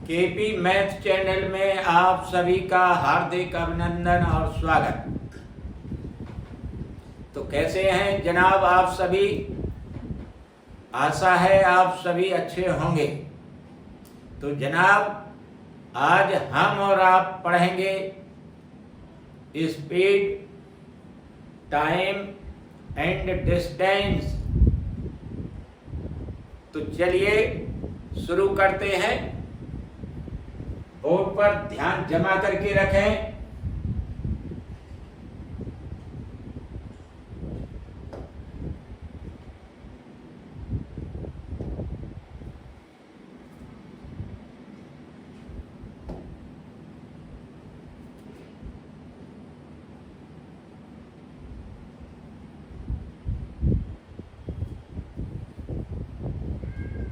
KP math channel में आप सभी का हार्दिक अभिनंदन और स्वागत। तो कैसे हैं जनाब आप सभी? आशा है आप सभी अच्छे होंगे। तो जनाब आज हम और आप पढ़ेंगे स्पीड, टाइम एंड डिस्टेंस। तो चलिए शुरू करते हैं। बोर्ड पर ध्यान जमा करके रखें।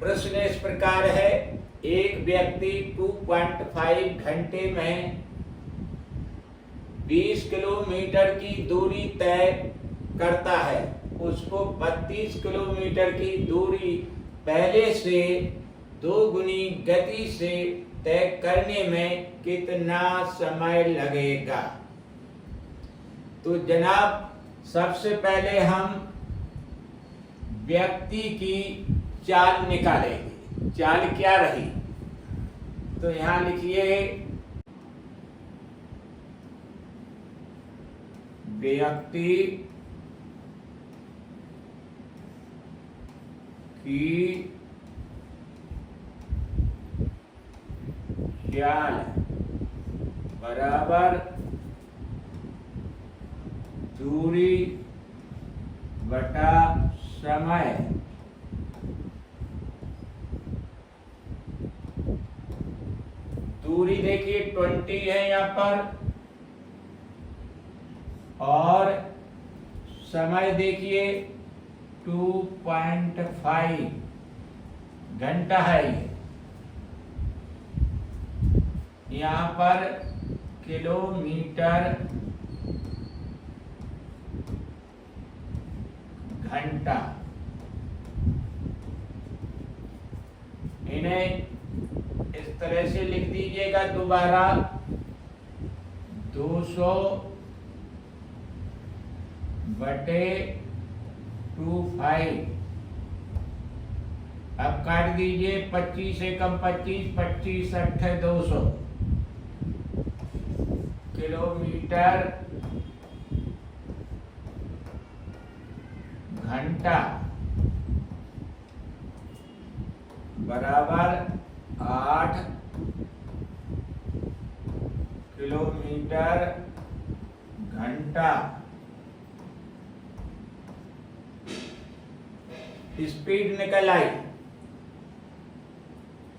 प्रश्न इस प्रकार है, एक व्यक्ति 2.5 घंटे में 20 किलोमीटर की दूरी तय करता है। उसको 32 किलोमीटर की दूरी पहले से 2 गुनी गति से तय करने में कितना समय लगेगा? तो जनाब सबसे पहले हम व्यक्ति की चाल निकालेंगे। चाल क्या रही? तो यहां लिखिए, व्यक्ति की चाल बराबर दूरी बटा समय। दूरी देखिए 20 है यहाँ पर, और समय देखिए 2.5 घंटा है। ये यहाँ पर किलोमीटर घंटा। इन्हें इस तरह से लिख दीजिएगा दोबारा, 200 बटे 25। अब काट दीजिए, 25 से कम 25, 25 अट्ठे 200 किलोमीटर घंटा बराबर 8 किलोमीटर घंटा। स्पीड निकल आई।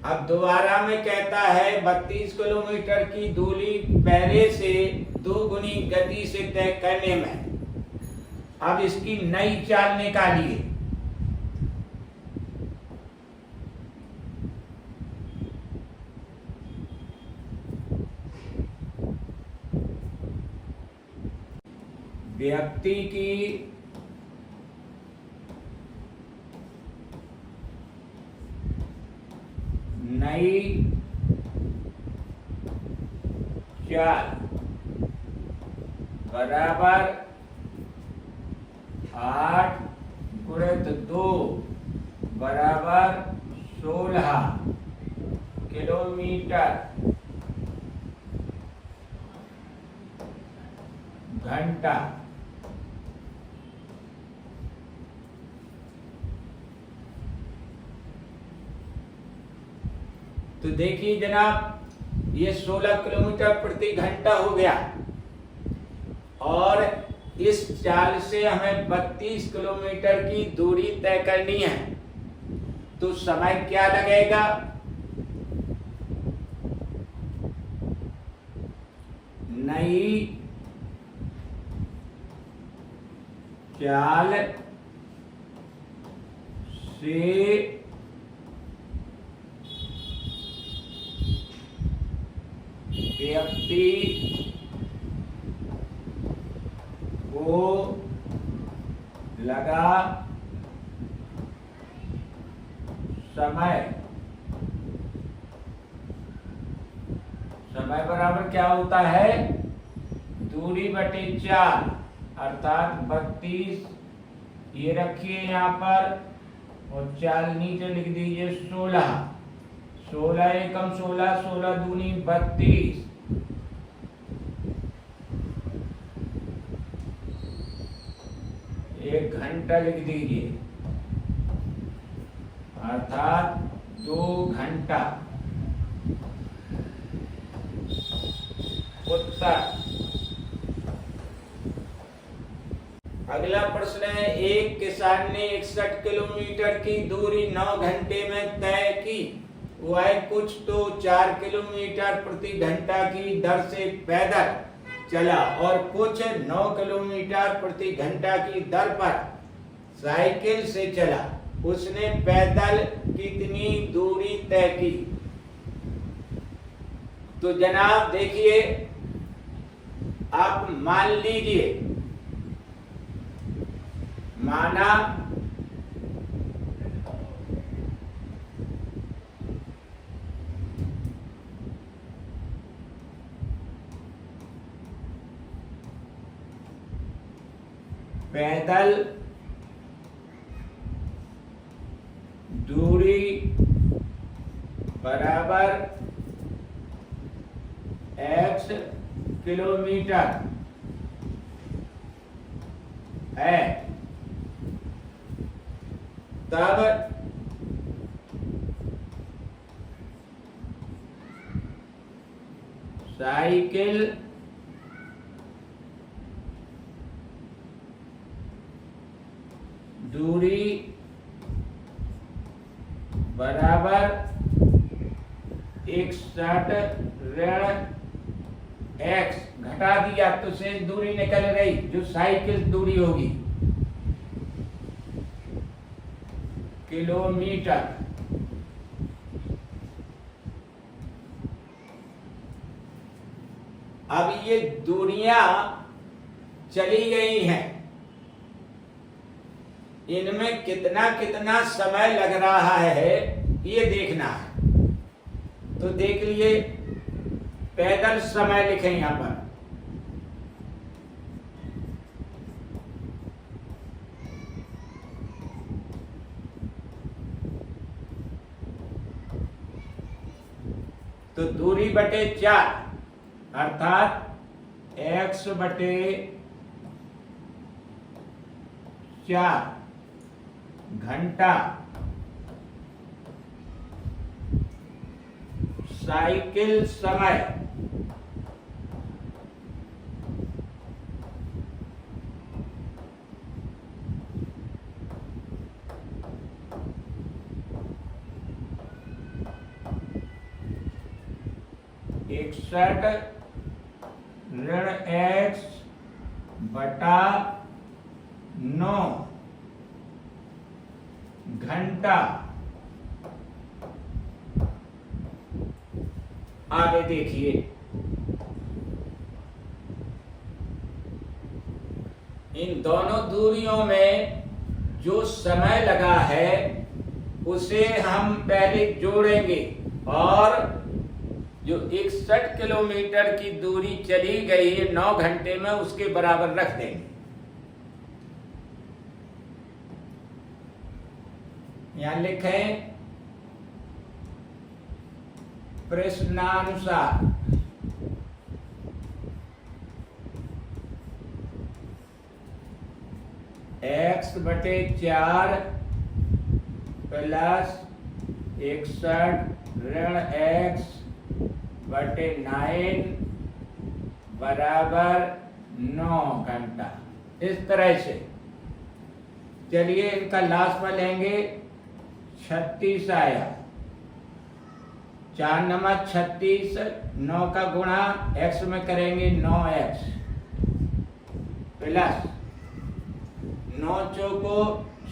अब दोबारा में कहता है 32 किलोमीटर की दूरी पहले से 2 गुनी गति से तय करने में। अब इसकी नई चाल निकालिए। व्यक्ति की नई चाल बराबर 8 गुणित 2 बराबर 16 किलोमीटर घंटा। तो देखिए जनाब, ये 16 किलोमीटर प्रति घंटा हो गया, और इस चाल से हमें 32 किलोमीटर की दूरी तय करनी है। तो समय क्या लगेगा? नई चाल से व्यक्ति को लगा समय समय बराबर क्या होता है, दूरी बटे 4 अर्थात 32, ये रखिए यहाँ पर और 4 नीचे लिख दीजिए 16, 16 एकम 16, 16 दूनी 32, एक घंटा लिख दीजिए अर्थात 2 घंटा। उत्तर। अगला प्रश्न है, एक किसान ने 61 किलोमीटर की दूरी 9 घंटे में तय की। वह कुछ तो 4 किलोमीटर प्रति घंटा की दर से पैदल चला और कुछ 9 किलोमीटर प्रति घंटा की दर पर साइकिल से चला। उसने पैदल कितनी दूरी तय की? तो जनाब देखिए, आप मान लीजिए, माना पैदल दूरी बराबर x किलोमीटर है, तब साइकिल दूरी बराबर 61 ऋण x, घटा दिया तो शेष दूरी निकल रही जो साइकिल दूरी होगी किलोमीटर। अब ये दूरियां चली गई हैं, इनमें कितना कितना समय लग रहा है ये देखना है। तो देख लिए, पैदल समय लिखें यहां पर, तो दूरी बटे 4 अर्थात x बटे 4 घंटा साइकिल समय इकसठ ऋण x बटा 9 घंटा। आगे देखिए, इन दोनों दूरियों में जो समय लगा है उसे हम पहले जोड़ेंगे और जो 61 किलोमीटर की दूरी चली गई है 9 घंटे में उसके बराबर रख देंगे। यहां लिखें प्रश्नानुसार x बटे 4 प्लस 61 ऋण x बटे 9 बराबर 9 घंटा। इस तरह से चलिए इनका लास्ट में लेंगे। 36 आया, 4 नमक 36, 9 का गुणा x में करेंगे 9x प्लस 9 चौको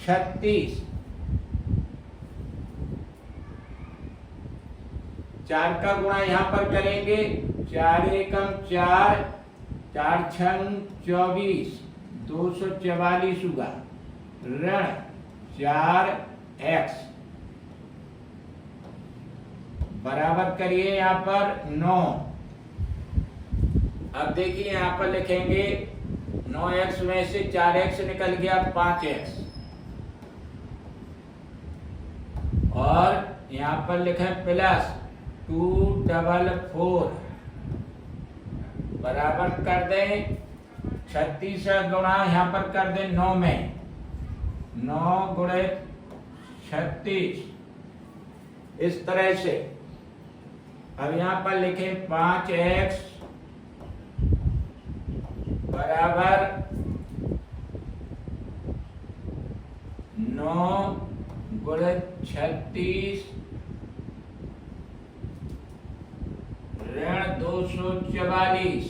36, 4 का गुणा यहाँ पर करेंगे 4 एकम 4, 4 छंग 24, 244 हुआ ऋण 4x बराबर करिए यहाँ पर 9, अब देखिए यहाँ पर लिखेंगे 9x में से 4x निकल गया 5x, और यहाँ पर लिखे प्लस 244 बराबर कर दें 36 गुणा यहाँ पर कर दें 9 में, 9 गुणे 36, इस तरह से। अब यहाँ पर लिखें 5x बराबर 9 गुणे 36 ऋण 244।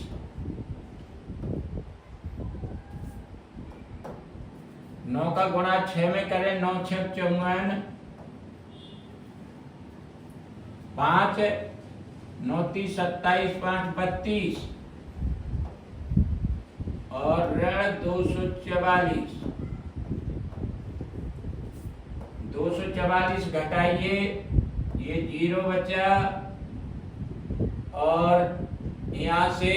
9 का गुणा 6 में करें, 9 6 54, 5 9 30 27, 5 32 और ऋण 244। 244 घटाइए, ये 0 बचा, और यहाँ से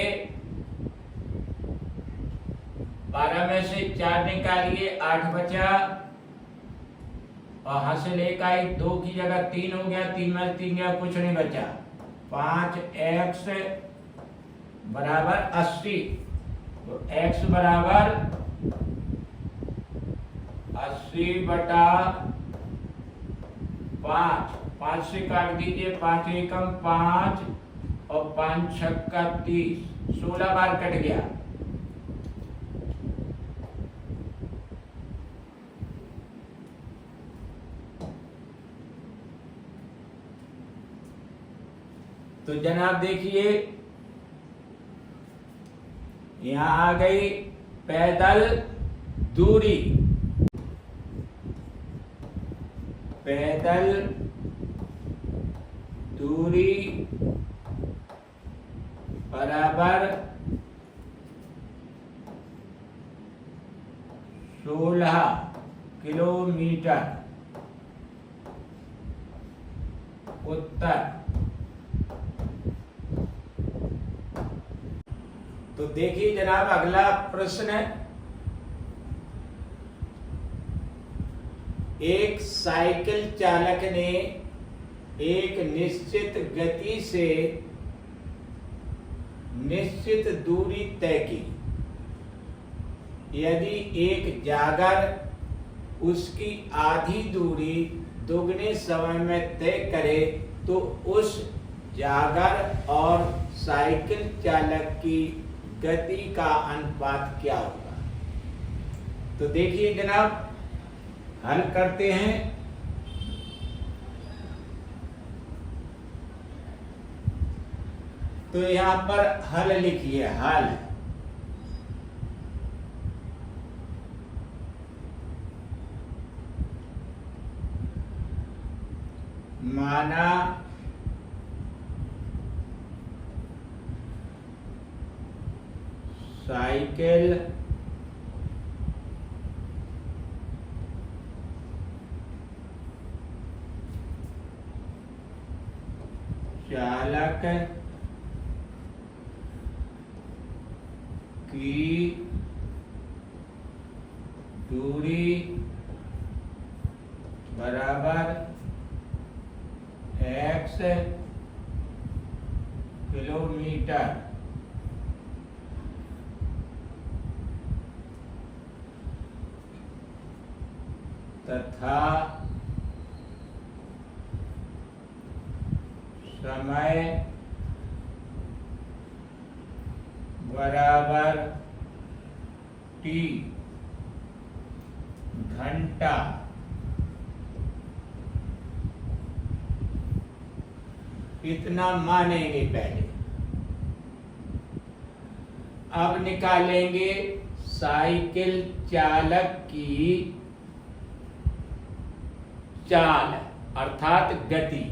12 में से 4 निकालिए, 8 बचा, और हासिल 1 आई, 2 की जगह 3 हो गया, 3 में 3 गया, कुछ नहीं बचा। 5x बराबर 80, तो x बराबर 80 बटा 5, 5 से काट दीजिए, 5 एकम 5 और 5 छक्का 30, 16 बार कट गया। तो जनाब देखिए यहां आ गई पैदल दूरी, पैदल दूरी बराबर 16 किलोमीटर उत्तर। तो देखिए जनाब अगला प्रश्न है, एक साइकिल चालक ने एक निश्चित गति से निश्चित दूरी तय की। यदि एक जागर उसकी आधी दूरी दुगने समय में तय करे तो उस जागर और साइकिल चालक की गति का अनुपात क्या होगा। तो देखिए जनाब हल करते हैं। तो यहां पर हल लिखिए, हल माना साइकिल चालक की दूरी बराबर x किलोमीटर तथा समय बराबर t घंटा। इतना मानेंगे पहले। अब निकालेंगे साइकिल चालक की चाल अर्थात गति।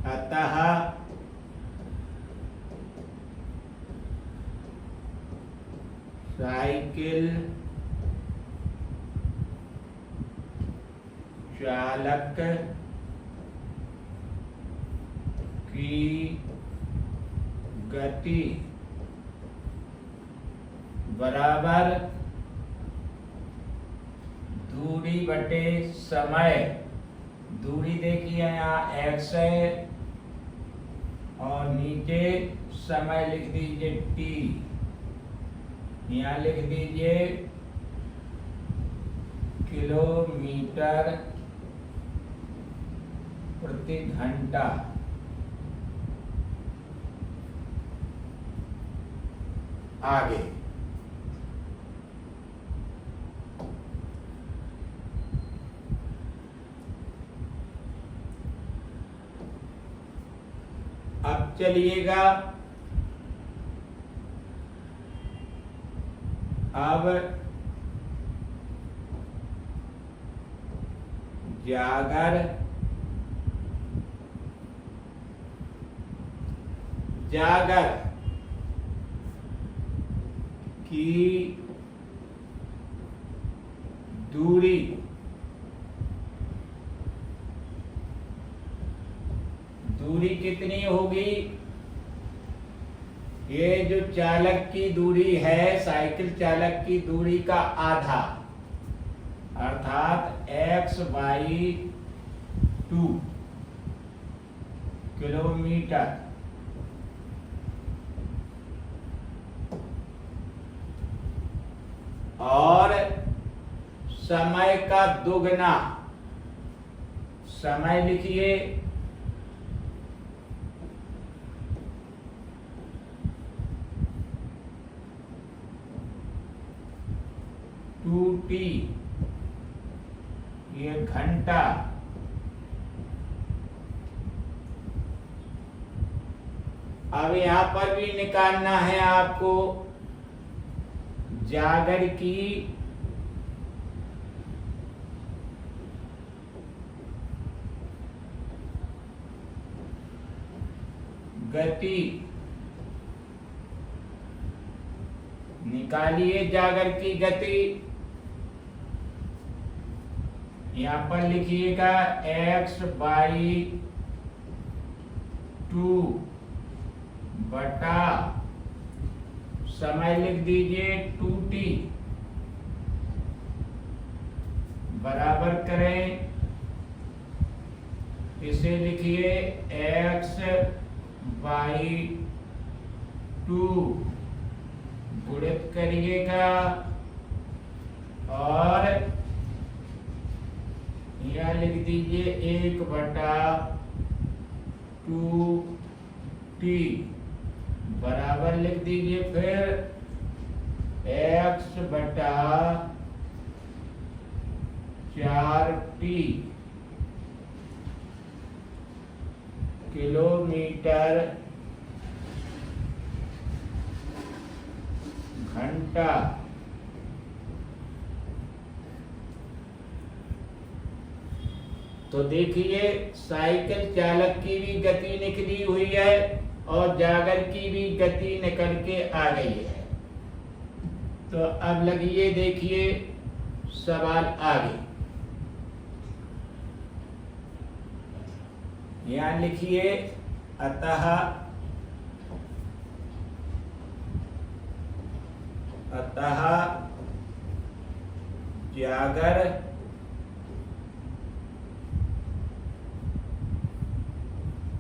अतः साइकिल चालक की गति बराबर दूरी बटे समय। दूरी देखिए यहाँ x है और नीचे समय लिख दीजिए t। यहाँ लिख दीजिए किलोमीटर प्रति घंटा। आगे अब चलिएगा, अब जागर की दूरी कितनी होगी? ये जो चालक की दूरी है, साइकिल चालक की दूरी का आधा, अर्थात x/2 किलोमीटर। और समय का दुगना, समय लिखिए 2t, ये घंटा। अब यहां पर भी निकालना है आपको जागर की गति। निकालिए जागर की गति। यहां पर लिखिएगा x/2 बटा समय लिख दीजिए 2t बराबर करें, इसे लिखिए x/2 गुणित करिएगा और यह लिख दीजिए 1/2t बराबर लिख दीजिए फिर x/4t किलोमीटर घंटा। तो देखिए साइकिल चालक की भी गति निकली हुई है और जागर की भी गति निकल के आ गई है। तो अब लगिए देखिए सवाल आगे। यहां लिखिए अतः जागर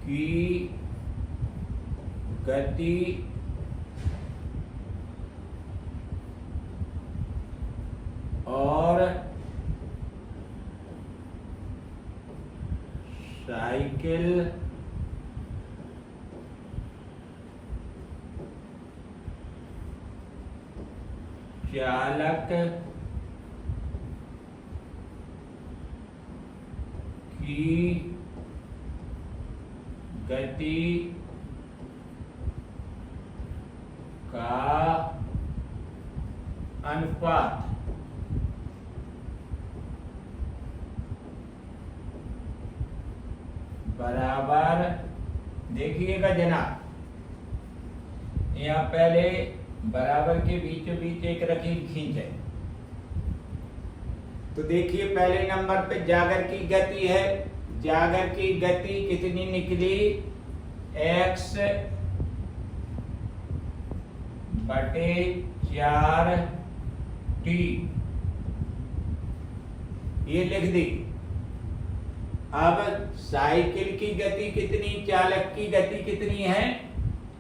की गति और साइकिल चालक की गति का अनुपात बराबर, देखिएगा जनाब यहाँ पहले बराबर के बीचों बीच एक लकीर खींचे। तो देखिए पहले नंबर पे जागर की गति है, जागर की गति कितनी निकली x बटे 4t ये लिख दी। अब साइकिल की गति कितनी, चालक की गति कितनी है,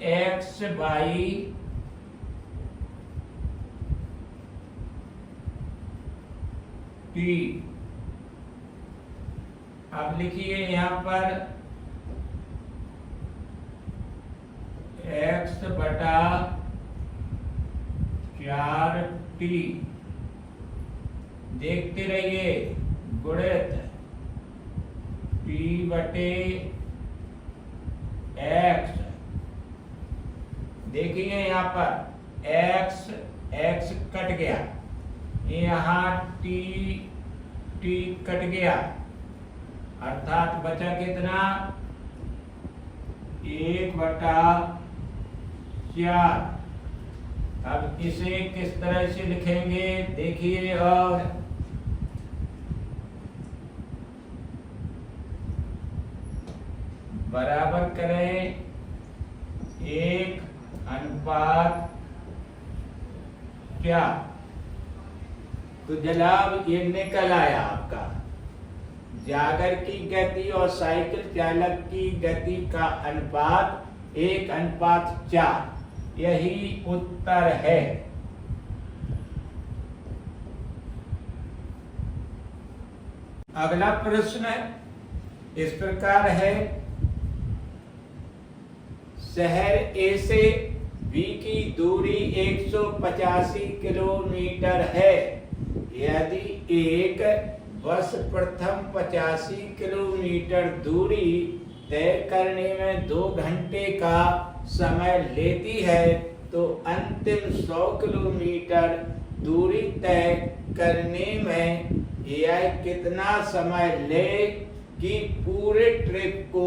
x बाई t। अब लिखिए यहां पर x बटा 4t, देखते रहिए गुणित t बटे x। देखिए यहां पर x कट गया, यहां t कट गया, अर्थात बचा कितना, 1 बटा 4। अब इसे किस तरह से लिखेंगे देखिए, और बराबर करें 1:4। तो जनाब ये निकल आया आपका जागर की गति और साइकिल चालक की गति का अनुपात 1:4। यही उत्तर है। अगला प्रश्न इस प्रकार है, शहर ए से बी की दूरी 185 किलोमीटर है। यदि एक बस प्रथम 85 किलोमीटर दूरी तय करने में 2 घंटे का समय लेती है, तो अंतिम 100 किलोमीटर दूरी तय करने में यह कितना समय लेगी। पूरे ट्रिप को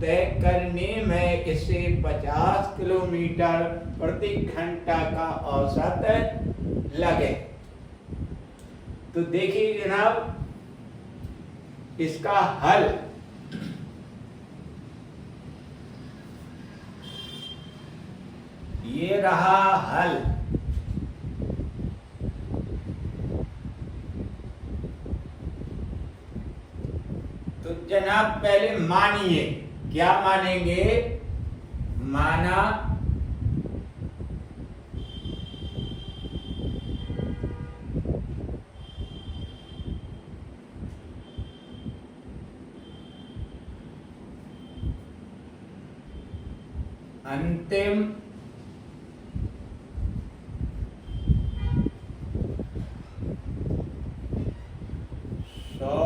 तय करने में इसे 50 किलोमीटर प्रति घंटा का औसत लगे। तो देखिए जनाब इसका हल, ये रहा हल। तो जनाब पहले मानिए, क्या मानेंगे, माना अंतिम 100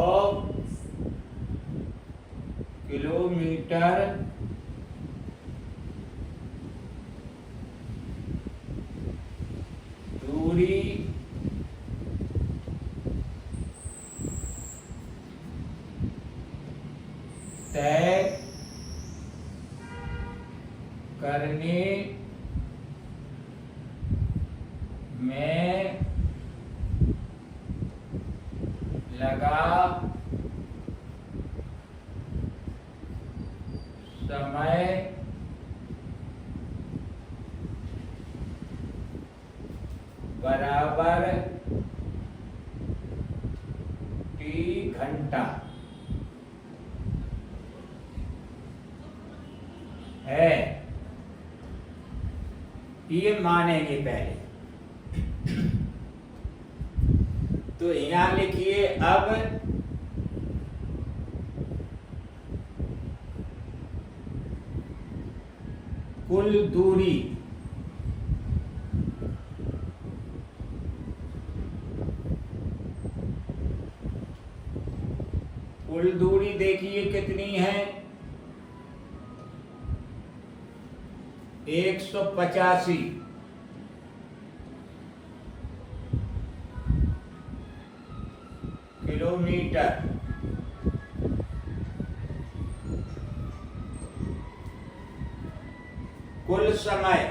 किलोमीटर दूरी तय करने में लगा समय बराबर t घंटा है। ये मानेंगे पहले। तो यहां लिखिए अब कुल दूरी देखिए कितनी है, 185 किलोमीटर। कुल समय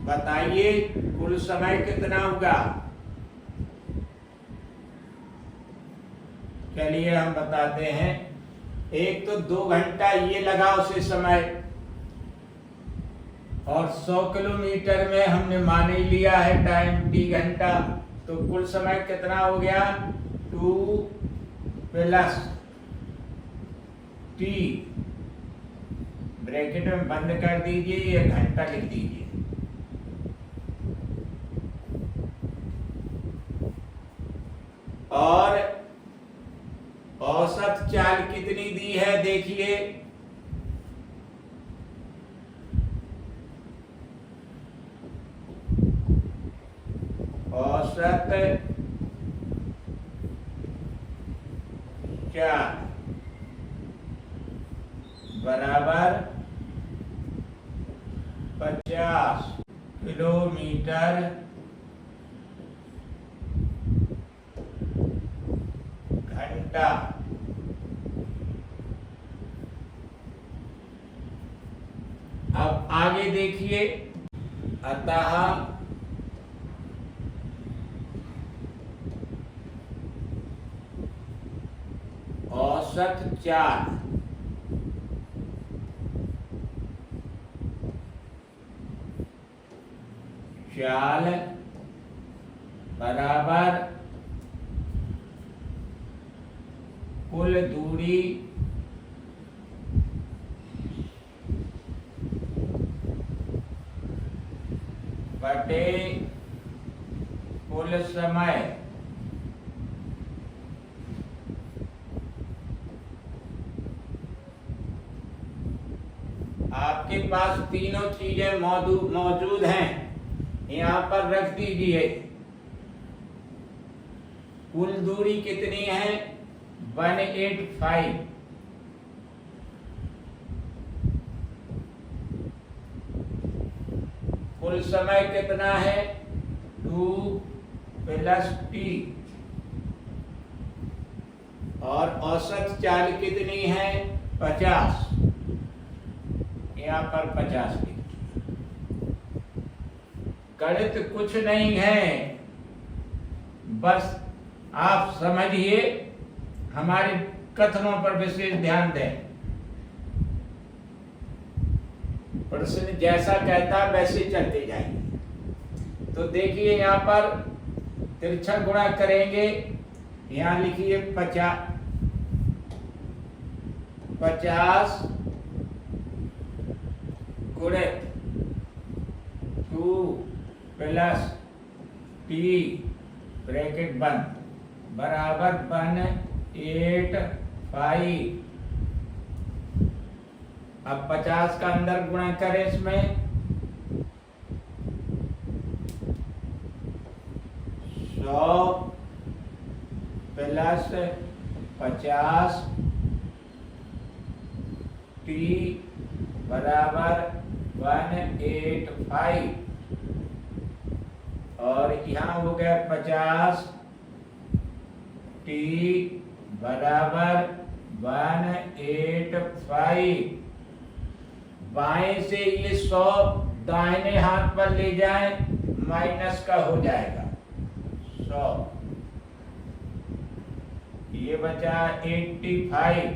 बताइए, कुल समय कितना होगा। चलिए हम बताते हैं। एक तो 2 घंटा ये लगा उसे समय, और 100 किलोमीटर में हमने मान ही लिया है टाइम t घंटा, तो कुल समय कितना हो गया 2 + t, ब्रैकेट में बंद कर दीजिए, ये घंटा लिख दीजिए। और औसत चाल कितनी दी है देखिए, औसत चाल बराबर 50 किलोमीटर घंटा। अब आगे देखिए, अतः औसत चाल बराबर कुल दूरी बटे कुल समय। आपके पास तीनों चीजें मौजूद हैं, यहाँ पर रख दीजिए। कुल दूरी कितनी है 185, कुल समय कितना है 2 + t, और औसत चाल कितनी है 50, यहाँ पर 50 लिखिए। गणित कुछ नहीं है, बस आप समझिए, हमारे कथनों पर विशेष ध्यान दें। प्रश्न जैसा कहता वैसे चलते जाइए। तो देखिए यहाँ पर तिरछा गुणा करेंगे, यहाँ लिखिए 50 गुणित 2 + t ब्रैकेट बंद बराबर 185। अब 50 का अंदर गुणा करें इसमें, 100 + 50 t बराबर 185, और यहाँ हो गया 50 t बराबर 185। बाएं से ये 100 दाहिने हाथ पर ले जाएं, माइनस का हो जाएगा 100, ये बचा 85,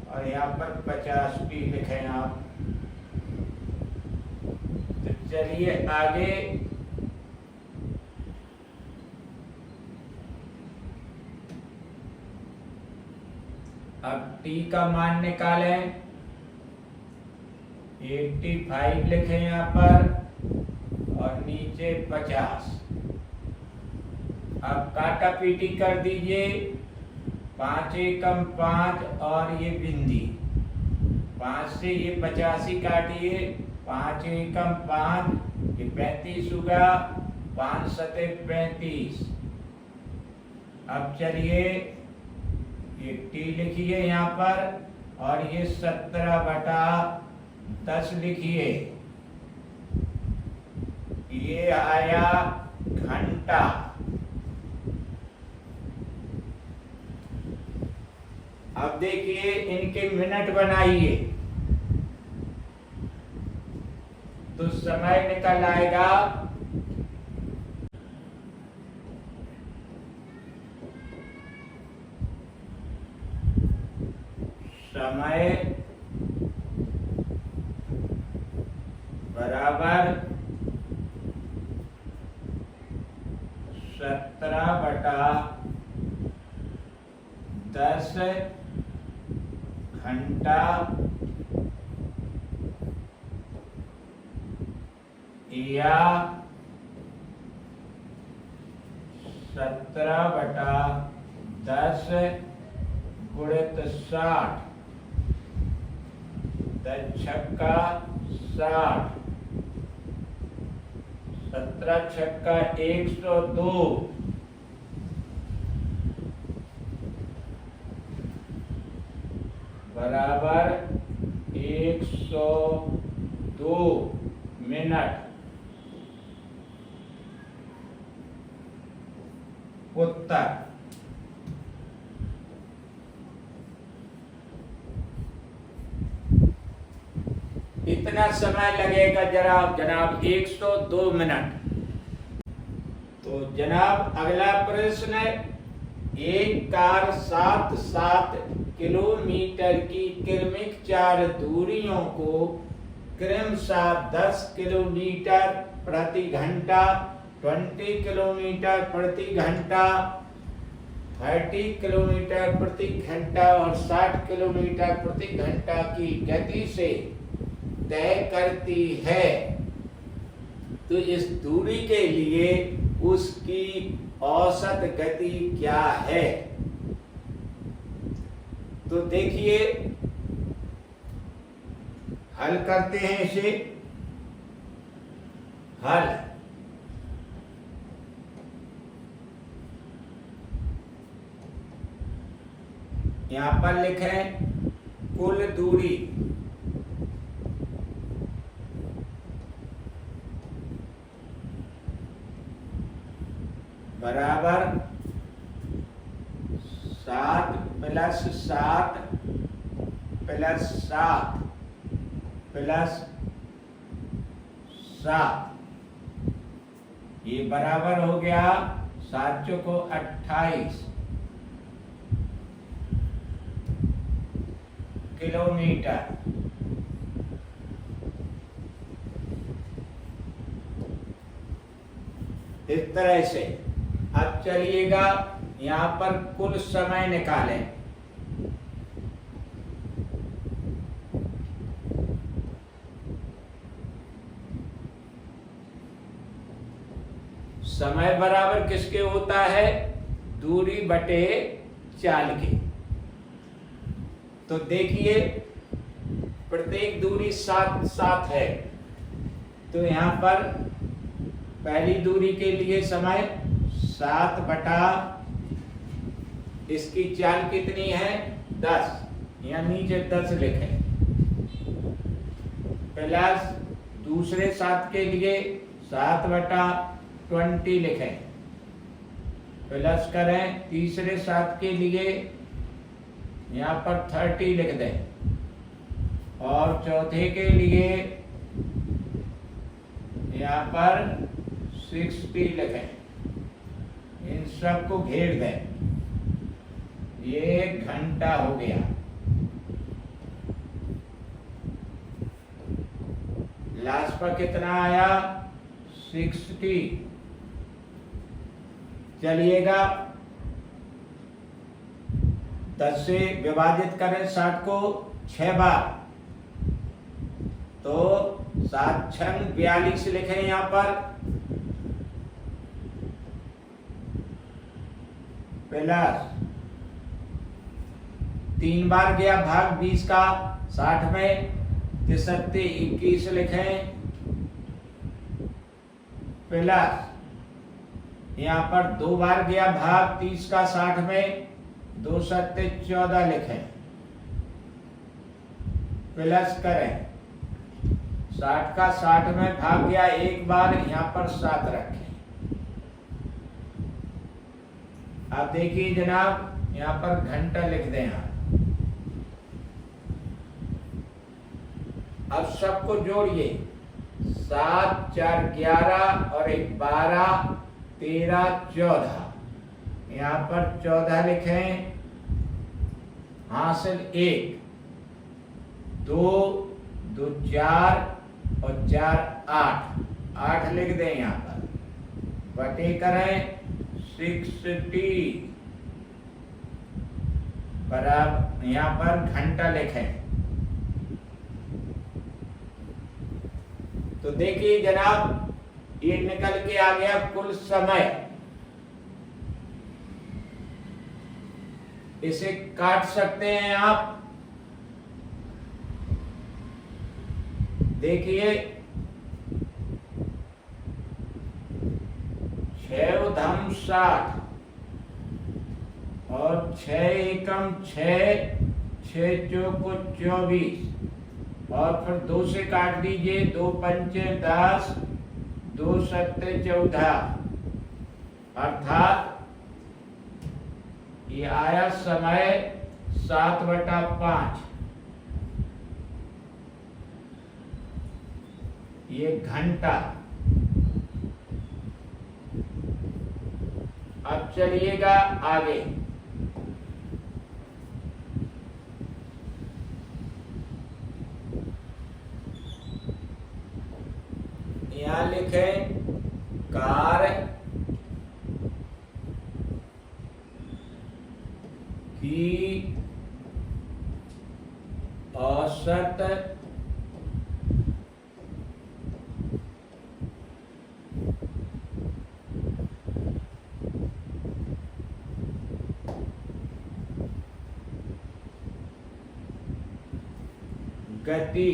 और यहाँ पर 50t लिखें आप। तो चलिए आगे, अब t का मान निकालें, 85 लिखें यहाँ पर, और नीचे 50। अब काटा पीटी कर दीजिए, 5 एकम 5, और ये बिंदी 5 से ये 85 काटिए, 5 एकम 5, ये 35 होगा, 5 सते 35। अब चलिए ये t लिखिए यहाँ पर, और ये 17/10 लिखिए, ये आया घंटा। अब देखिए इनके मिनट बनाइए, तो समय निकल आएगा 1 समय बराबर 17/10 घंटा या 17/10 गुणित 60, 10 छक्का 60, 17 छक्का 102 बराबर 102 मिनट। उत्तर इतना समय लगेगा जनाब 102 मिनट। तो जनाब अगला प्रश्न, एक कार 7 किलोमीटर की क्रमिक 4 दूरियों को क्रमशः 10 किलोमीटर प्रति घंटा, 20 किलोमीटर प्रति घंटा, 30 किलोमीटर प्रति घंटा और 60 किलोमीटर प्रति घंटा की गति से तय करती है, तो इस दूरी के लिए उसकी औसत गति क्या है? तो देखिए, हल करते हैं इसे। हल, यहां पर लिखें कुल दूरी बराबर 7 + 7 + 7 + 7, ये बराबर हो गया 7 चौको 28 किलोमीटर। इस तरह से अब चलिएगा यहां पर कुल समय निकालें। समय बराबर किसके होता है? दूरी बटे चाल के। तो देखिए, प्रत्येक दूरी 7 है, तो यहां पर पहली दूरी के लिए समय 7 बटा इसकी चाल कितनी है? 10, यहाँ नीचे 10 लिखें, प्लस दूसरे 7 के लिए 7 बटा 20 लिखें, प्लस करें तीसरे 7 के लिए यहाँ पर 30 लिख दें, और चौथे के लिए यहाँ पर 60 लिखें। इन सब को घेर दें। ये 1 घंटा हो गया। लास्ट पर कितना आया? 60। चलिएगा 10 से विभाजित करें 60 को 6 बार, तो 7 छंग 42 लिखें यहां पर, प्लस 3 बार गया भाग 20 का 60 में, 3 21 लिखें, प्लस यहाँ पर 2 बार गया भाग 30 का 60 में, 2 7 14 लिखें, प्लस करें 60 का 60 में भाग गया 1 बार, यहाँ पर 7 रखें। अब देखिए जनाब, यहाँ पर घंटा लिख दें आप। अब सबको जोड़िए, 7 4 11 और 1 12 13 14, यहाँ पर 14 लिखें, हासिल 1, 2 2 4 और 4 8 8 लिख दें यहाँ पर, बटे करें 60 बराबर यहाँ पर घंटा लिखें। तो देखिए जनाब, ये निकल के आ गया कुल समय। इसे काट सकते हैं आप। देखिए 6 धम 60 और 6 एकम 6, 6 चौको 24 और फिर 2 से काट दीजिए, 2 पंचे 10, 2 सत्ते 14, अर्थात ये आया समय 7/5। ये घंटा। अब चलिएगा आगे। यहाँ लिखें कार की औसत गति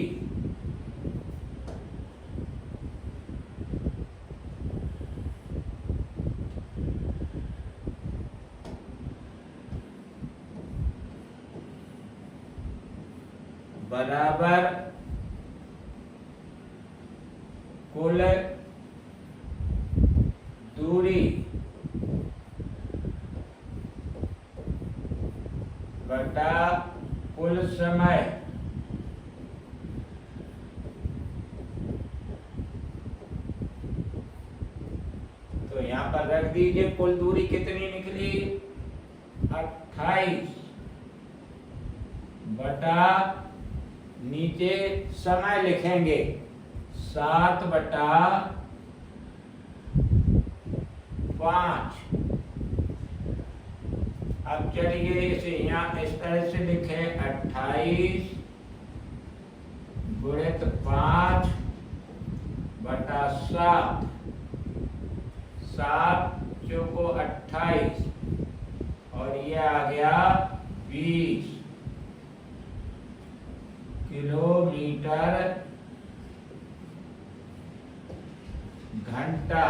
बराबर कुल दूरी बटा कुल समय। तो यहाँ पर रख दीजिए, कुल दूरी कितनी निकली? 28 बटा नीचे समय लिखेंगे 7/5। अब चलिए इसे यहाँ इस तरह से लिखें, 28 गुणित 5/7, 7 चौको 28 और ये आ गया 20 किलोमीटर घंटा।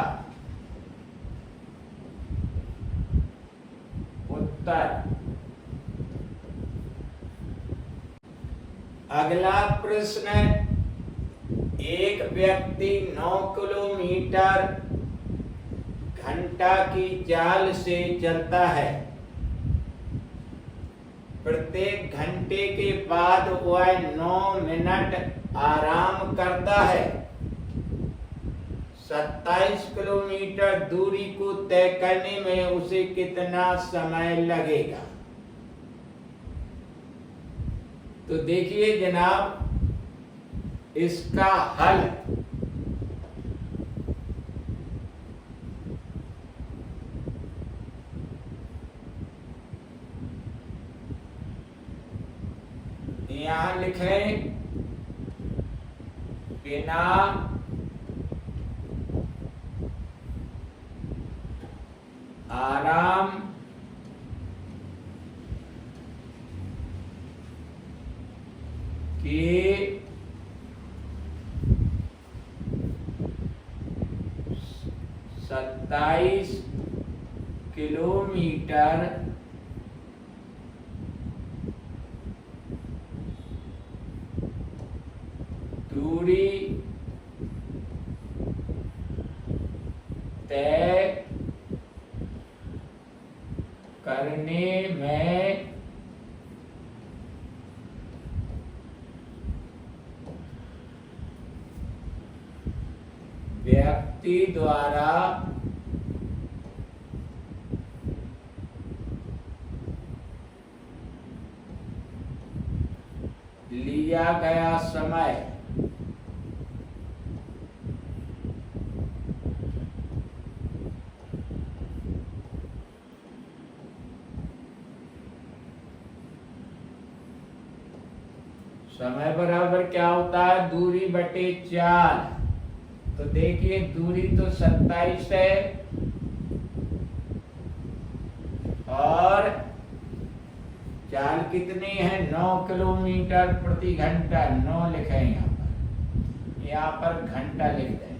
उत्तर। अगला प्रश्न, एक व्यक्ति 9 किलोमीटर घंटा की चाल से चलता है। प्रत्येक घंटे के बाद वह 9 मिनट आराम करता है। 27 किलोमीटर दूरी को तय करने में उसे कितना समय लगेगा? तो देखिए जनाब, इसका हल यहाँ लिखें, बिना आराम के 27 किलोमीटर दूरी तय करने में व्यक्ति द्वारा ली लिया गया समय। समय बराबर क्या होता है, दूरी बटे 4। तो देखिए दूरी तो 27 है और 4 कितनी है, 9 किलोमीटर प्रति घंटा। 9 लिखे यहाँ पर घंटा लिख दें।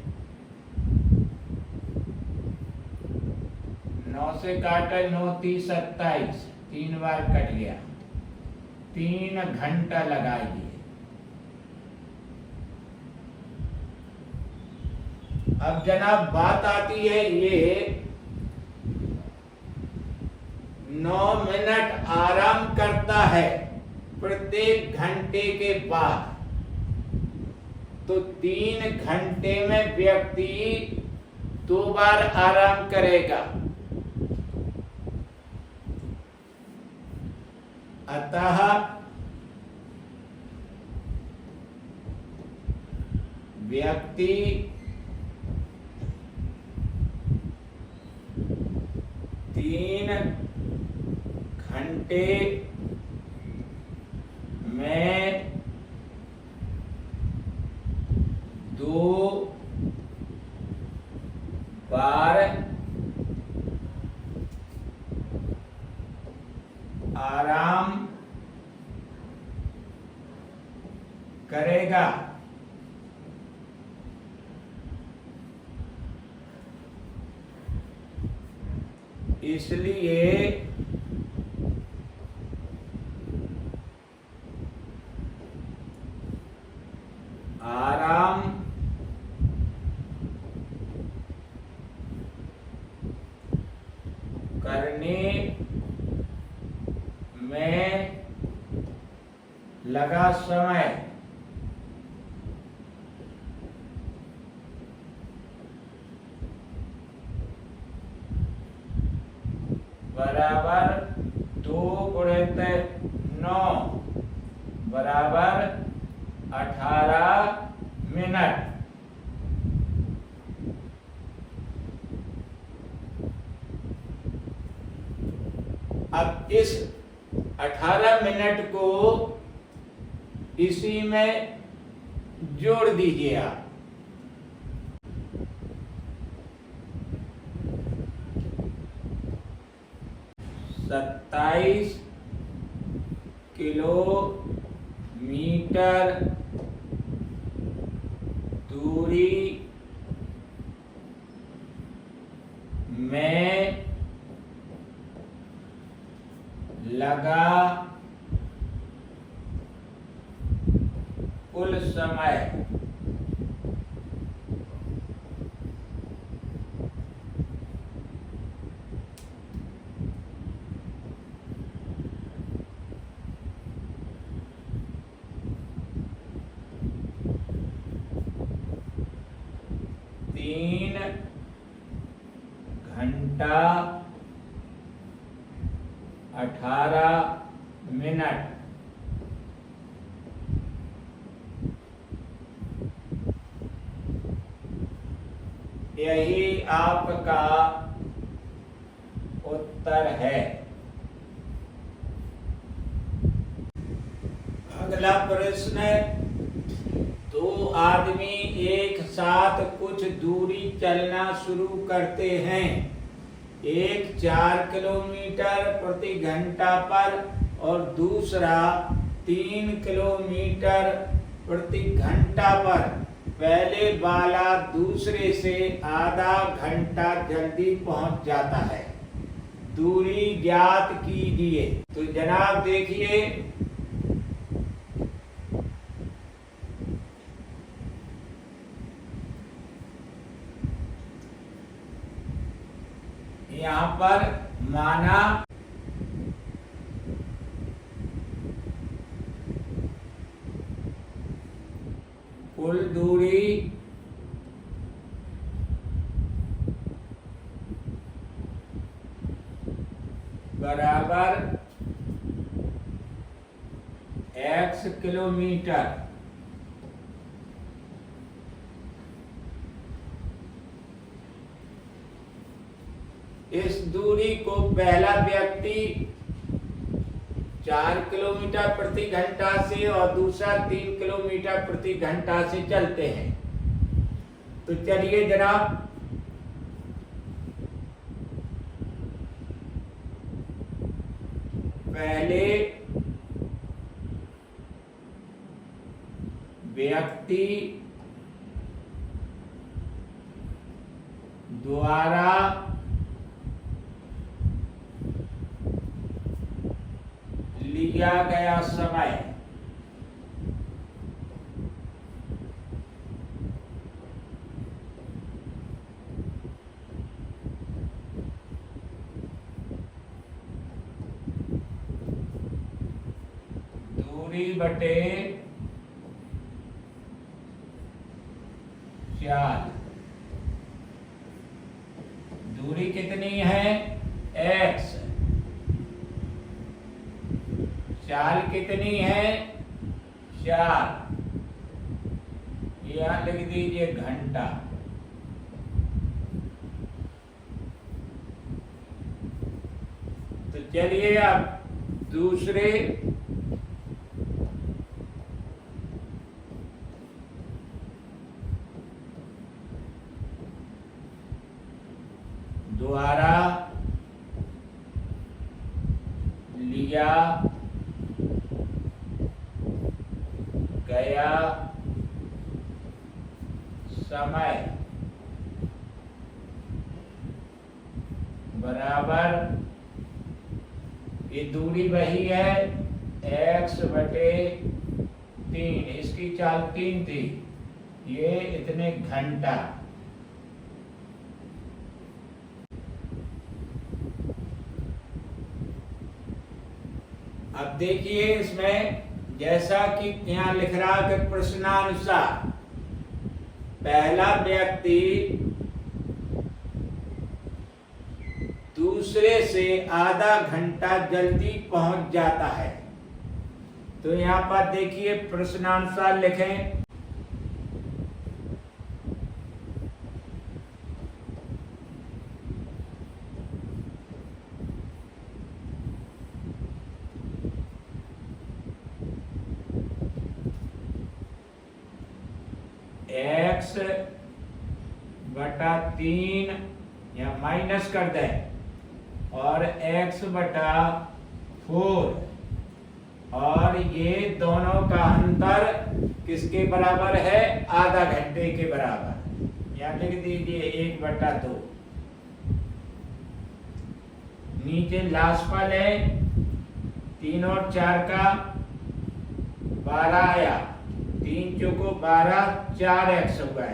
9 से काटे, 9 30 27, 3 बार कट गया। 3 घंटा लगाइए। अब जनाब बात आती है ये 9 मिनट आराम करता है प्रत्येक घंटे के बाद। तो 3 घंटे में व्यक्ति 2 बार आराम करेगा। अतः व्यक्ति 3 घंटे में 2 बार आराम करेगा। इसलिए आराम करने में लगा समय बराबर 2 × 9 बराबर 18 मिनट। अब इस 18 मिनट को इसी में जोड़ दीजिए आप। सत्ताईस किलोमीटर दूरी में लगा कुल समय घंटा 18 मिनट। यही आपका उत्तर है। अगला प्रश्न, 2 आदमी एक साथ कुछ दूरी चलना शुरू करते हैं। एक 4 किलोमीटर प्रति घंटा पर और दूसरा 3 किलोमीटर प्रति घंटा पर। पहले वाला दूसरे से आधा घंटा जल्दी पहुंच जाता है। दूरी ज्ञात कीजिए। तो जनाब देखिए, यहाँ पर माना कुल दूरी बराबर x किलोमीटर। इस दूरी को पहला व्यक्ति 4 किलोमीटर प्रति घंटा से और दूसरा 3 किलोमीटर प्रति घंटा से चलते हैं। तो चलिए जनाब पहले व्यक्ति द्वारा लिया गया समय दूरी बटे चाल। दूरी कितनी है? x। चाल कितनी है? 4। यहां लिख दीजिए घंटा। तो चलिए अब दूसरे द्वारा लिया गया समय बराबर, ये दूरी वही है x बटे 3। इसकी चाल 3 थी, ये इतने घंटा। अब देखिए इसमें जैसा कि यहाँ लिख रहा है कि प्रश्नानुसार पहला व्यक्ति दूसरे से आधा घंटा जल्दी पहुंच जाता है। तो यहाँ पर देखिए प्रश्नानुसार लिखें x बटा 3 या माइनस कर दें और x बटा 4 और ये दोनों का अंतर किसके बराबर है? आधा घंटे के बराबर। यहाँ लिख दीजिए 1/2। नीचे लाशफल है 3 और 4 का 12 आया, 3 चौको 12, 4x होगा।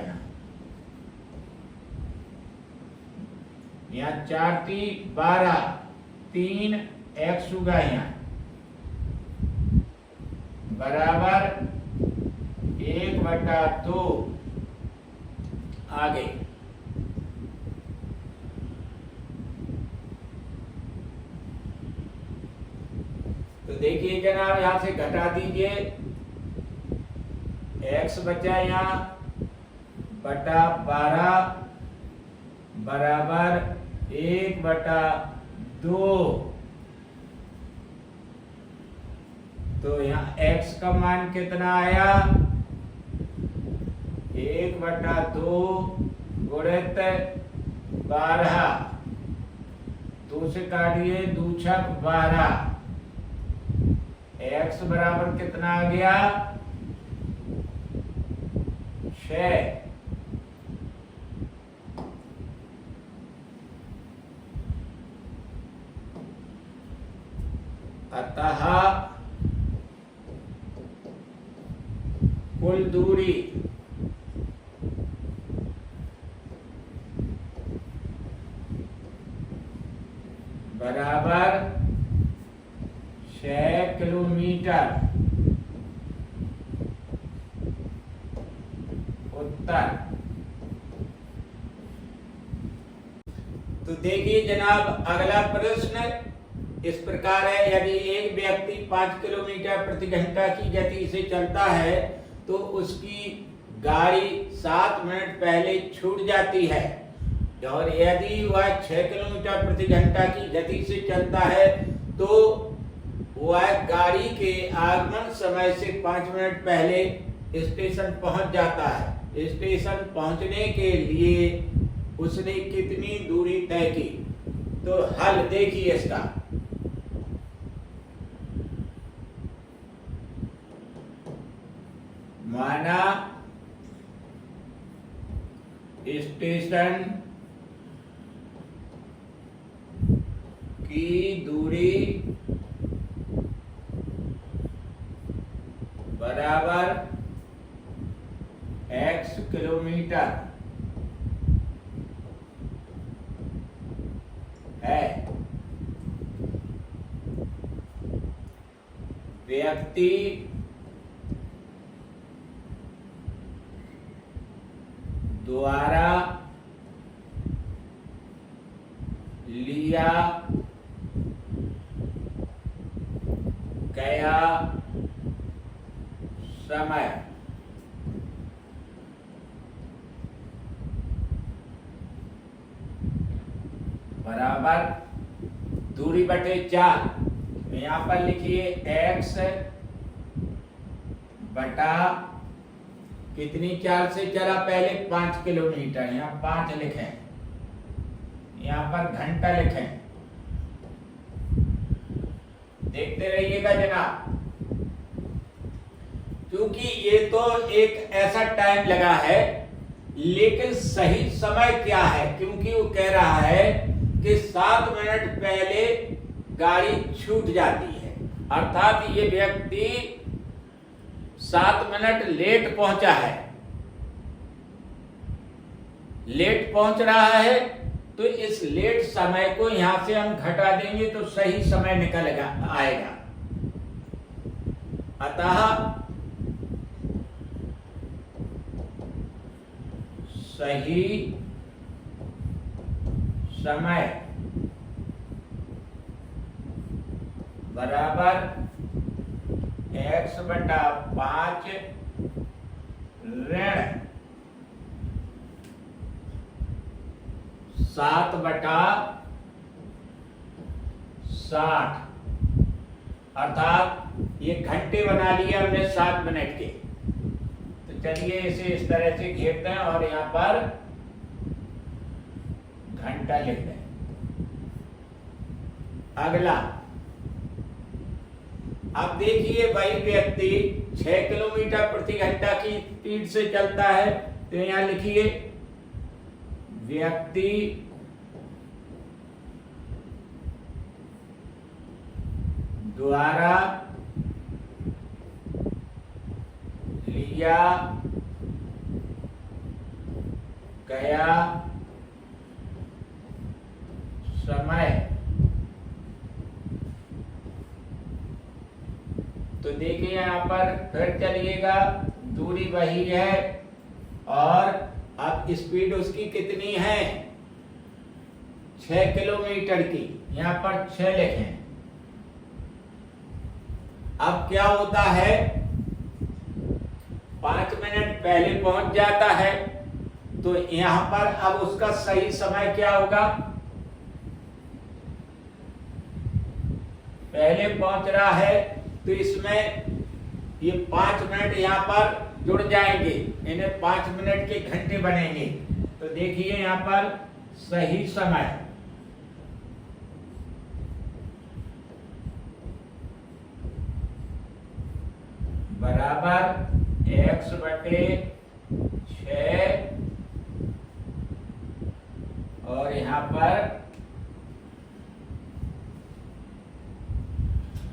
यहाँ 4 थी 12, 3x होगा यहाँ बराबर 1/2। आगे तो देखिए जनाब यहां से घटा दीजिए, x बचा यहाँ बटा 12 बराबर 1/2। तो यहाँ x का मान कितना आया? 1/2 गुणित 12। 2 से काटिए 2 छक 12। x बराबर कितना आ गया? 6। अतः कुल दूरी बराबर 6 किलोमीटर। उत्तर। तो देखिए जनाब अगला प्रश्न इस प्रकार है, यदि एक व्यक्ति 5 किलोमीटर प्रति घंटा की गति से चलता है तो उसकी गाड़ी 7 मिनट पहले छूट जाती है, और यदि वह 6 किलोमीटर प्रति घंटा की गति से चलता है तो वह गाड़ी के आगमन समय से 5 मिनट पहले स्टेशन पहुंच जाता है। स्टेशन पहुंचने के लिए उसने कितनी दूरी तय की? तो हल देखिए इसका। माना स्टेशन की दूरी बराबर x किलोमीटर है। व्यक्ति द्वारा लिया गया समय बराबर दूरी बटे 4। यहां पर लिखिए x बटा कितनी 4 से चला पहले 5 किलोमीटर, यहाँ 5 लिखें, यहाँ पर घंटा लिखें। देखते रहिएगा जनाब, क्योंकि ये तो एक ऐसा टाइम लगा है, लेकिन सही समय क्या है? क्योंकि वो कह रहा है कि 7 मिनट पहले गाड़ी छूट जाती है, अर्थात ये व्यक्ति 7 मिनट लेट पहुंचा है। लेट पहुंच रहा है तो इस लेट समय को यहां से हम घटा देंगे तो सही समय निकल आएगा। अतः सही समय बराबर x बटा 5 ऋण 7 बटा 60, अर्थात ये घंटे बना लिए हमने 7 मिनट के। तो चलिए इसे इस तरह से घेरते हैं और यहां पर घंटा लिख दें। अगला, अब देखिए वही व्यक्ति 6 किलोमीटर प्रति घंटा की स्पीड से चलता है, तो यहां लिखिए व्यक्ति द्वारा लिया गया समय। तो देखिए यहां पर फिर चलिएगा, दूरी वही है और अब स्पीड उसकी कितनी है? 6 किलोमीटर की, यहां पर 6 लिखें। अब क्या होता है, 5 मिनट पहले पहुंच जाता है, तो यहां पर अब उसका सही समय क्या होगा? पहले पहुंच रहा है तो इसमें ये 5 मिनट यहां पर जुड़ जाएंगे, इन्हें 5 मिनट के घंटे बनेंगे। तो देखिए यहां पर सही समय बराबर x बटे 6 और यहां पर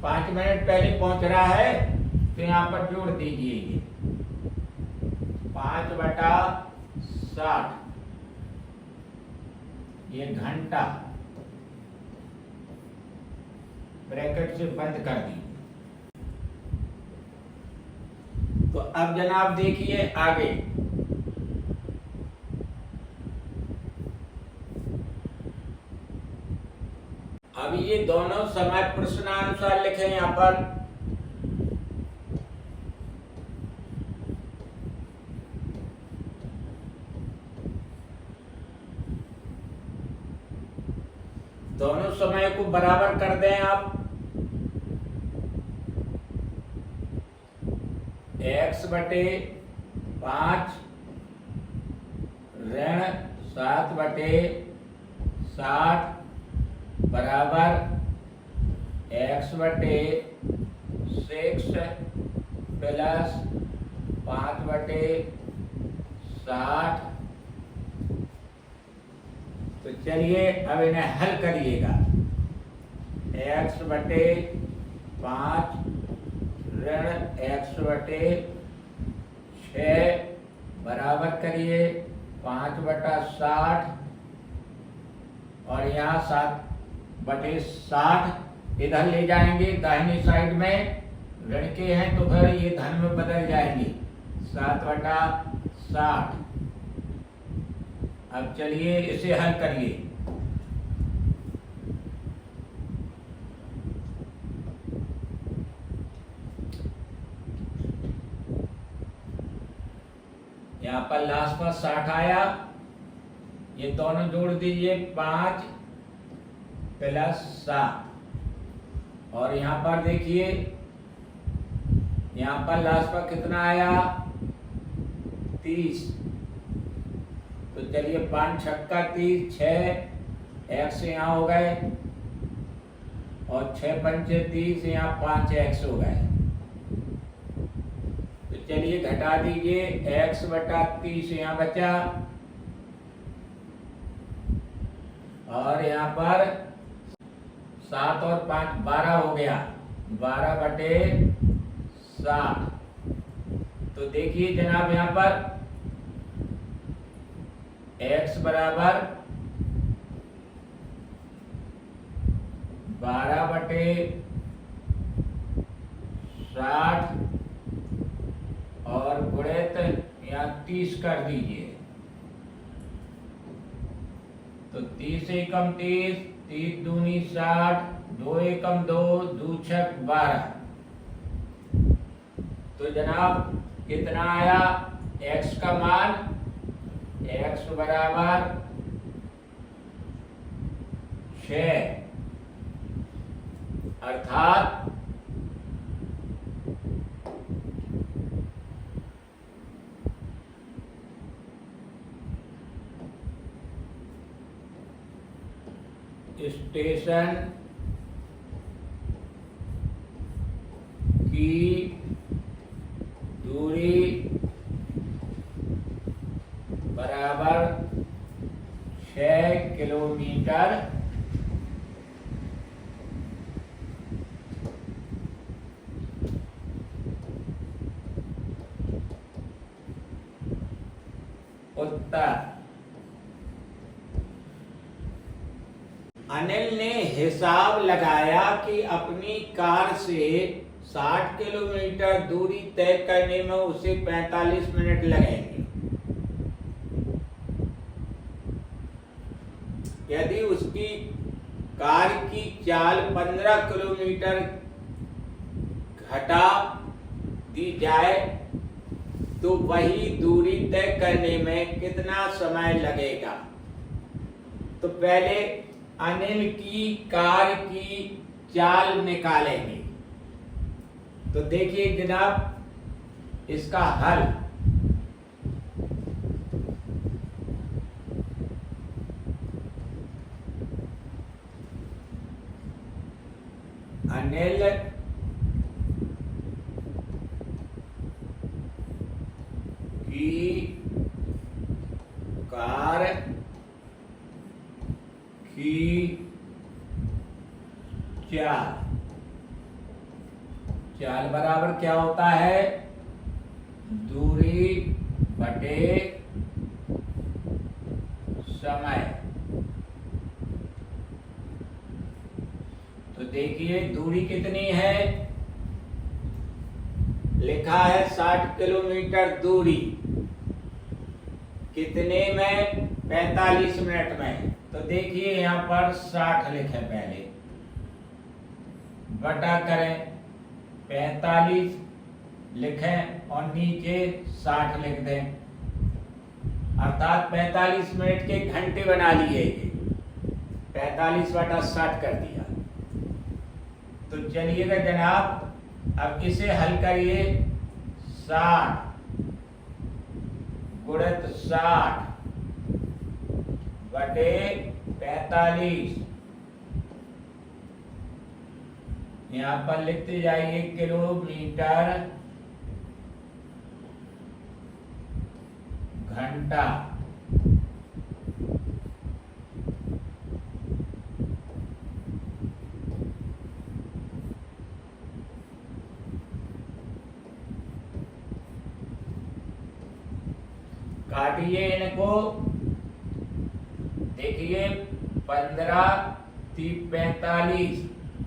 5 मिनट पहले पहुंच रहा है तो यहां पर जोड़ दीजिए ये 5 बटा 60, ये घंटा ब्रैकेट से बंद कर दी। तो अब जनाब देखिए आगे, अब ये दोनों समय प्रश्नानुसार लिखे यहाँ पर। दोनों समय को बराबर कर दें आप। x/5 ऋण 7/60 बराबर x/6 प्लस 5/60। तो चलिए अब इन्हें हल करिएगा। x/5 ऋण x/6 बराबर करिए 5/60 और यहाँ 7/60 इधर ले जाएंगे दाहिनी साइड में, ऋण के हैं तो फिर ये धन में बदल जाएंगे 7/60। अब चलिए इसे हल करिए। यहाँ पर लास्ट पर 60 आया, ये दोनों जोड़ दीजिए 5 प्लस 7 और यहाँ पर देखिए यहाँ पर लास्ट पर कितना आया 30। तो चलिए 5 छक्का 30, 6 x यहाँ हो गए और 6 पंचे 30, यहाँ 5 x हो गए। तो चलिए घटा दीजिए x/30 यहाँ बचा और यहाँ पर 7 और 5 12 हो गया, 12/60। तो देखिए जनाब यहाँ पर x बराबर 12/60 और गुणित यहाँ 30 कर दीजिए। तो 30 एकम 30, 30 दूनी 60, 2 एकम 2, 2 छक 12। तो जनाब कितना आया x का मान, x बराबर 6 अर्थात स्टेशन की दूरी बराबर 6 किलोमीटर उत्तर। अनिल ने हिसाब लगाया कि अपनी कार से 60 किलोमीटर दूरी तय करने में उसे 45 मिनट लगेंगे। यदि उसकी कार की चाल 15 किलोमीटर घटा दी जाए तो वही दूरी तय करने में कितना समय लगेगा। तो पहले अनिल की कार की चाल निकालेंगे। तो देखिए जनाब इसका हल। अनिल की कार की चाल बराबर क्या होता है, दूरी बटे समय। तो देखिए दूरी कितनी है, लिखा है 60 किलोमीटर दूरी, कितने में 45 मिनट में। तो देखिए यहाँ पर 60 लिखे पहले, बटा करें 45 लिखें और नीचे 60 लिख दें, अर्थात 45 मिनट के घंटे बना लिए। ये 45 बटा 60 कर दिया। तो चलिएगा जनाब, अब इसे हल करिए। 60 गुणित 60 बटे 45, यहां पर लिखते जाइए किलोमीटर घंटा। काटिए इनको, देखिए 15 3 45,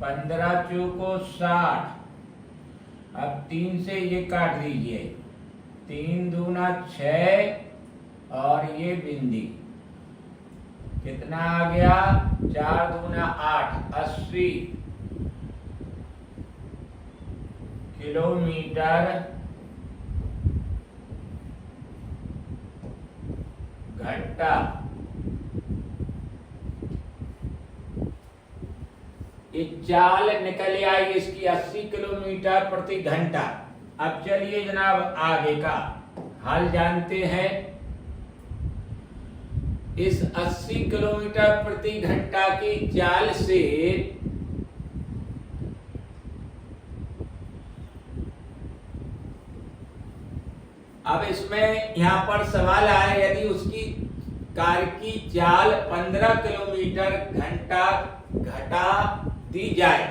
15 चौको 60। अब 3 से ये काट दीजिए, 3 दूना 6 और ये बिंदी कितना आ गया, 4 दूना 8, 80 किलोमीटर घंटा। ये चाल निकल आई इसकी 80 किलोमीटर प्रति घंटा। अब चलिए जनाब आगे का हल जानते हैं। इस 80 किलोमीटर प्रति घंटा की चाल से अब इसमें यहां पर सवाल आया, यदि उसकी कार की चाल 15 किलोमीटर घंटा घटा दी जाए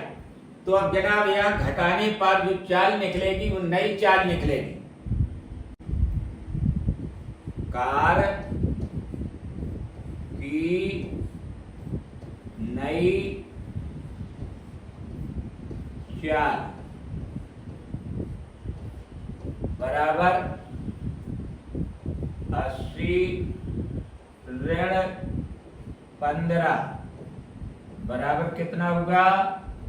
तो अब जनाब यहां घटाने पर जो चाल निकलेगी वो नई चाल निकलेगी। कार की नई चाल बराबर 80 ऋण 15 बराबर कितना होगा,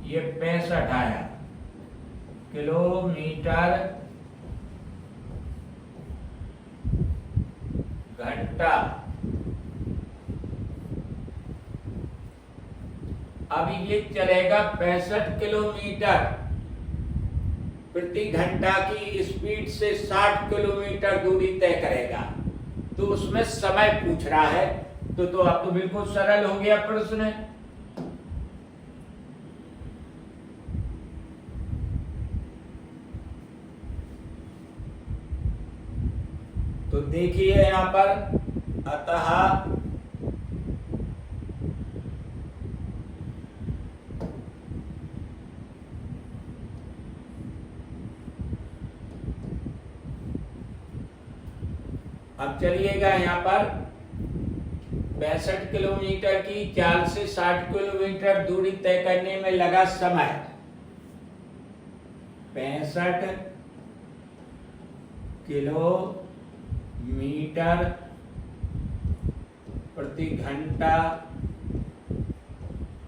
ये 65 आया किलोमीटर घंटा। अब ये चलेगा 65 किलोमीटर प्रति घंटा की स्पीड से 60 किलोमीटर दूरी तय करेगा। तो उसमें समय पूछ रहा है, तो अब तो बिल्कुल सरल हो गया प्रश्न। तो देखिए यहां पर, अतः अब चलिएगा यहां पर 65 किलोमीटर की चाल से 60 किलोमीटर दूरी तय करने में लगा समय 65 किलोमीटर प्रति घंटा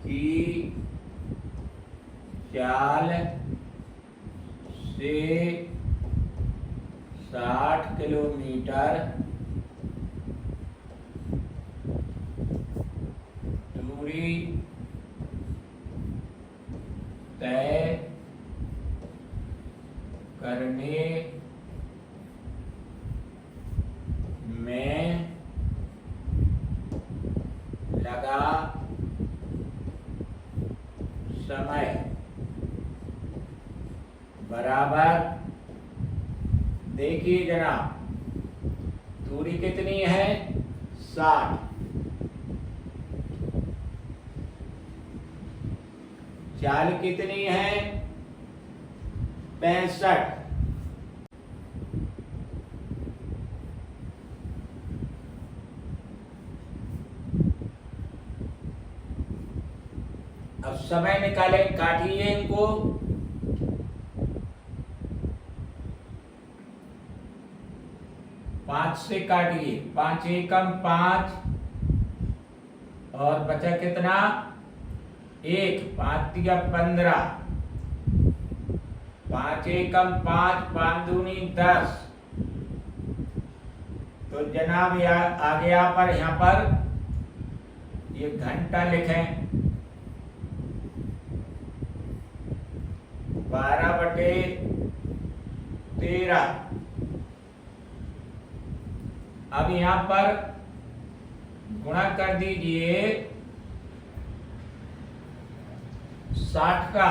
की चाल से 60 किलोमीटर दूरी तय करने में लगा समय बराबर, देखिए जनाब दूरी कितनी है 60, चाल कितनी है 65, अब समय निकाले, काटिए इनको। 5 से काटिए, 5 एकम 5 और बचा कितना 1, 5 तिया 15, 5 एकम 5, 5 दूनी 10। तो जनाब आगे यहाँ पर ये घंटा लिखें, 12/13। अब यहाँ पर गुणा कर दीजिए 60 का,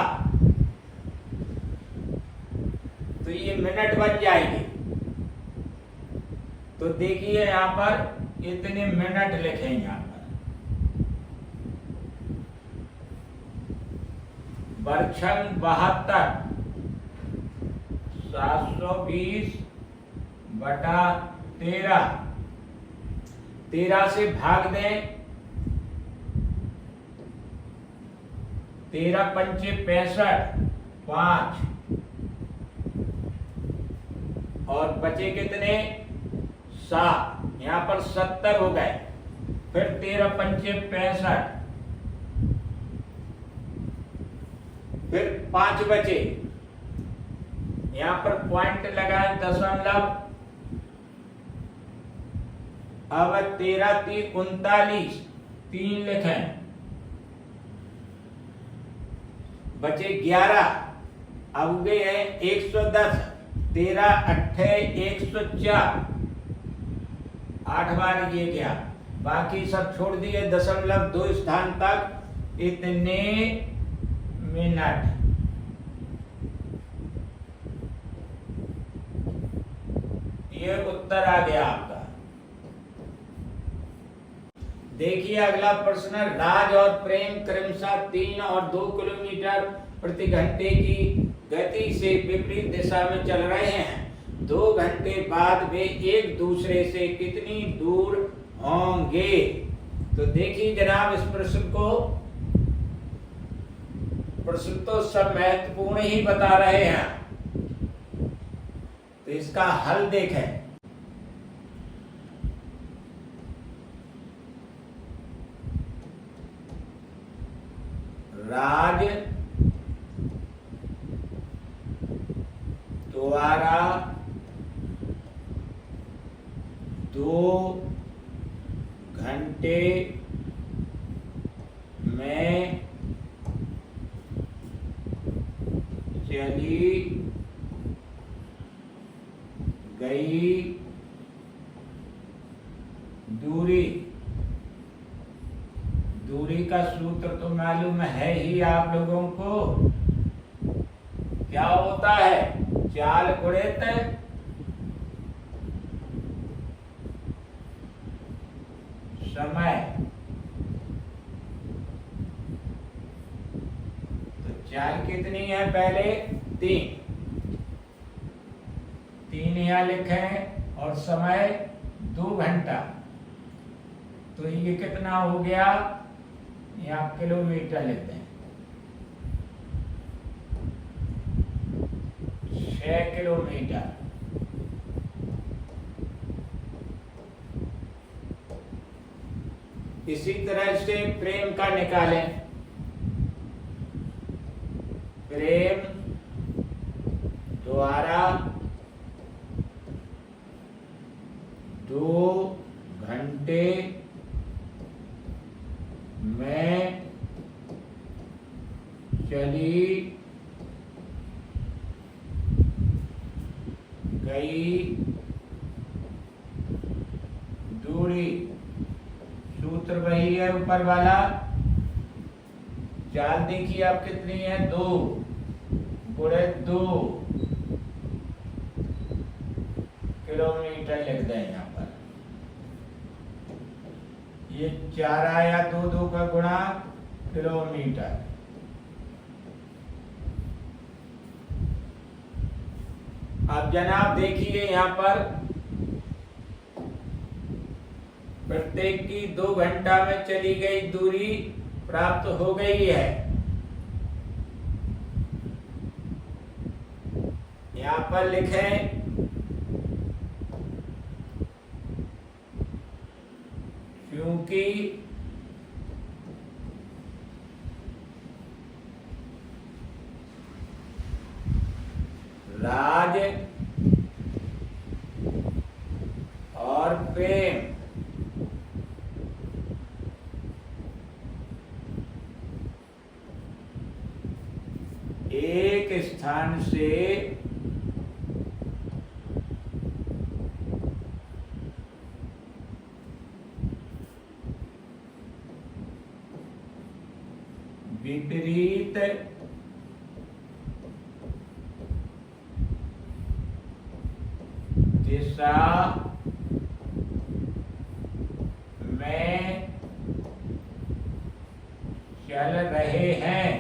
तो ये मिनट बन जाएंगे। तो देखिए यहाँ पर इतने मिनट लिखेंगे यहाँ पर। बरछन 72, 720/13। 13 से भाग दें, 13 पंचे 65, 5 और बचे कितने 7। यहाँ पर 70 हो गए। फिर 13 पंचे 65, फिर 5 बचे। यहाँ पर पॉइंट लगाए दशमलव। अब 13 3 39, 3 लिखें, बचे 11। अब गए हैं 110, 13 8 104, 8 बार ये गया। बाकी सब छोड़ दिए दशमलव 2 स्थान तक। इतने मिनट। ये उत्तर आ गया आपका। देखिए अगला प्रश्न। राज और प्रेम क्रमशः 3 और 2 किलोमीटर प्रति घंटे की गति से विपरीत दिशा में चल रहे हैं। 2 घंटे बाद वे एक दूसरे से कितनी दूर होंगे? तो देखिए जनाब, इस प्रश्न तो सब महत्वपूर्ण ही बता रहे हैं। तो इसका हल देखें। राज द्वारा 2 घंटे में चली गई दूरी का सूत्र तो मालूम है ही आप लोगों को। क्या होता है? चाल गुणित समय। तो चाल कितनी है? पहले 3 यहाँ लिखें और समय 2 घंटा। तो ये कितना हो गया? यहाँ किलोमीटर लेते हैं, 6 किलोमीटर। इसी तरह से प्रेम का निकालें। प्रेम द्वारा 2 घंटे में चली गई दूरी। सूत्र वही है ऊपर वाला। चाल देखिए आप कितनी है? 2 गुणित 2 किलोमीटर लिख दें यहाँ पर। ये 4 आया, 2 का गुणा किलोमीटर। अब जनाब देखिए यहाँ पर प्रत्येक की 2 घंटा में चली गई दूरी प्राप्त हो गई है। यहाँ पर लिखें क्योंकि राज और प्रेम। एक स्थान से विपरीत दिशा में चल रहे हैं।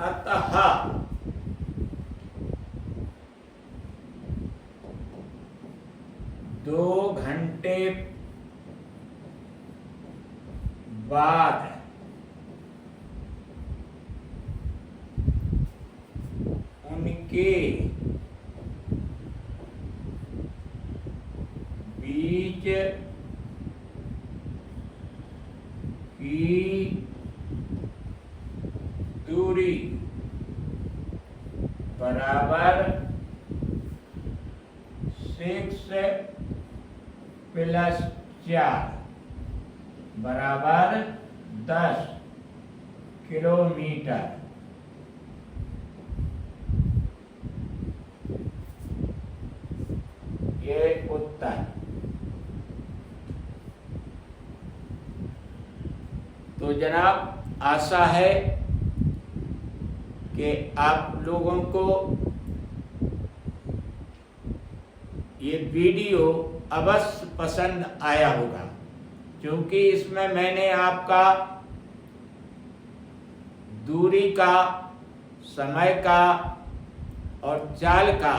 अतः दो घंटे बाद उनके बीच की दूरी बराबर 6 + 4 बराबर 10 किलोमीटर। ये उत्तर। तो जनाब आशा है कि आप लोगों को ये वीडियो अवश्य पसंद आया होगा, क्योंकि इसमें मैंने आपका दूरी का, समय का और चाल का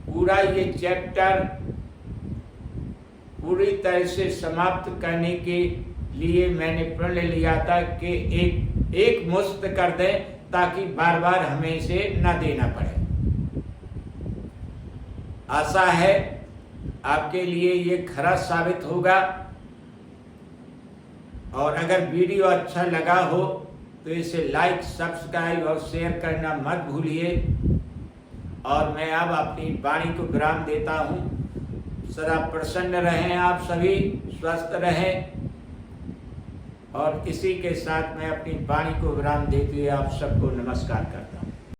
पूरा ये चैप्टर पूरी तरह से समाप्त करने के लिए मैंने प्रण लिया था कि एक मुश्त कर दें, ताकि बार बार हमें इसे न देना पड़े। आशा है आपके लिए ये खरा साबित होगा, और अगर वीडियो अच्छा लगा हो तो इसे लाइक, सब्सक्राइब और शेयर करना मत भूलिए। और मैं अब अपनी वाणी को विराम देता हूँ। सदा प्रसन्न रहें, आप सभी स्वस्थ रहें, और इसी के साथ मैं अपनी वाणी को विराम देते हुए आप सबको नमस्कार करता हूँ।